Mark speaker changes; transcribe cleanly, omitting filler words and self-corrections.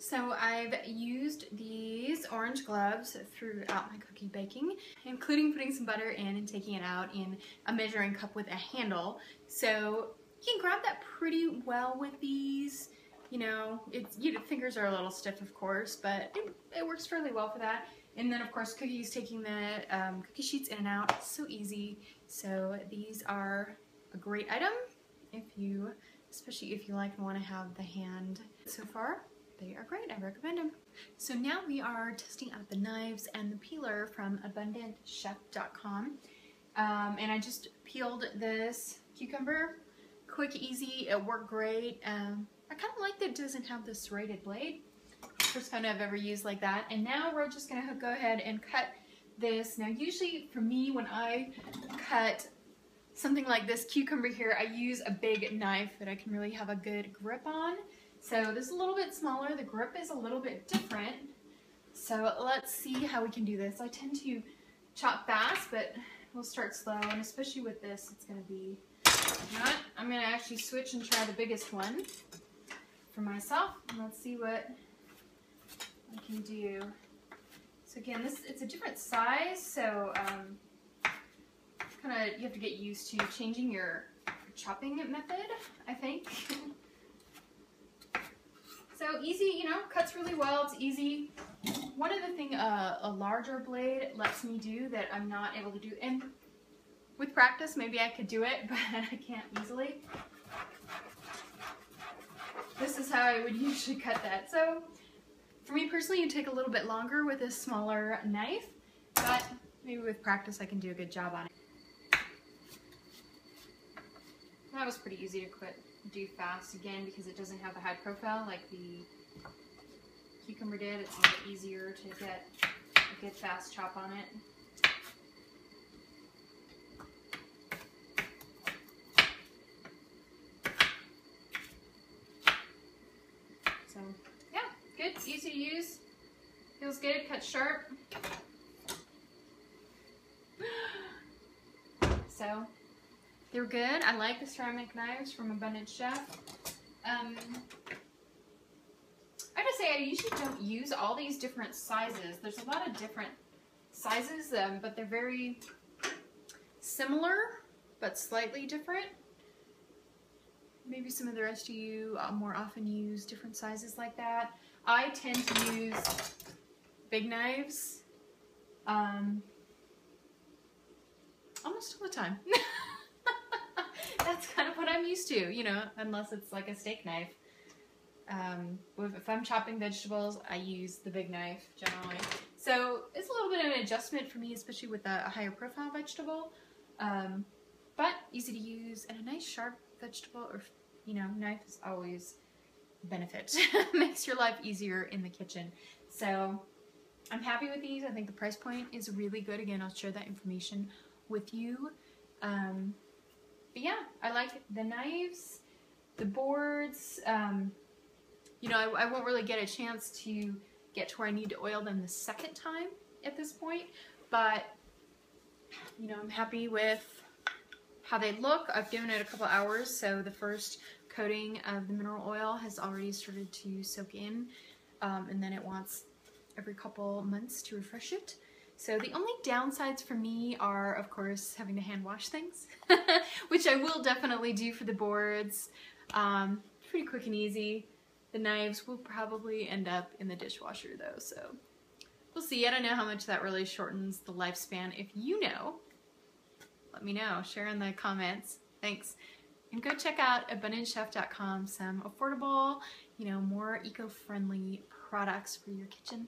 Speaker 1: So I've used these orange gloves throughout my cookie baking, including putting some butter in and taking it out in a measuring cup with a handle. So you can grab that pretty well with these. You know, fingers are a little stiff, of course, but it works fairly well for that. And then, of course, cookies, taking the cookie sheets in and out, so easy. So these are a great item especially if you like and want to have the hand. So far, they are great. I recommend them. So now we are testing out the knives and the peeler from abundantchef.com. And I just peeled this cucumber. Quick, easy, it worked great. I kind of like that it doesn't have the serrated blade. First time I've ever used like that. And now we're just gonna go ahead and cut this. Now usually for me, when I cut something like this cucumber here, I use a big knife that I can really have a good grip on. So this is a little bit smaller, the grip is a little bit different. So let's see how we can do this. I tend to chop fast, but we'll start slow, and especially with this, it's gonna be, you know what? I'm gonna actually switch and try the biggest one for myself, and let's see what I can do. So again, it's a different size, so you have to get used to changing your chopping method, I think. So easy, you know, cuts really well, it's easy. One of the things a larger blade lets me do that I'm not able to do, and with practice maybe I could do it, but I can't easily. This is how I would usually cut that. So for me personally, you take a little bit longer with a smaller knife, but maybe with practice I can do a good job on it. That was pretty easy to do fast, again, because it doesn't have a high profile like the cucumber did. It's a little easier to get a good fast chop on it. So yeah, good, easy to use, feels good, cuts sharp. So they're good. I like the ceramic knives from Abundant Chef. I just say I usually don't use all these different sizes. There's a lot of different sizes, but they're very similar, but slightly different. Maybe some of the rest of you more often use different sizes like that. I tend to use big knives almost all the time. That's kind of what I'm used to, you know, unless it's like a steak knife. If I'm chopping vegetables, I use the big knife generally. So it's a little bit of an adjustment for me, especially with a higher profile vegetable. But easy to use, and a nice sharp vegetable or, you know, knife is always a benefit. Makes your life easier in the kitchen. So I'm happy with these. I think the price point is really good. Again, I'll share that information with you. But yeah, I like the knives, the boards. You know, I won't really get a chance to get to where I need to oil them the second time at this point, but you know, I'm happy with how they look. I've given it a couple hours, so the first coating of the mineral oil has already started to soak in, and then it wants every couple months to refresh it. So the only downsides for me are, of course, having to hand wash things, which I will definitely do for the boards. Pretty quick and easy. The knives will probably end up in the dishwasher though, so we'll see. I don't know how much that really shortens the lifespan. If you know, let me know. Share in the comments. Thanks. And go check out abundantchef.com. Some affordable, you know, more eco-friendly products for your kitchen.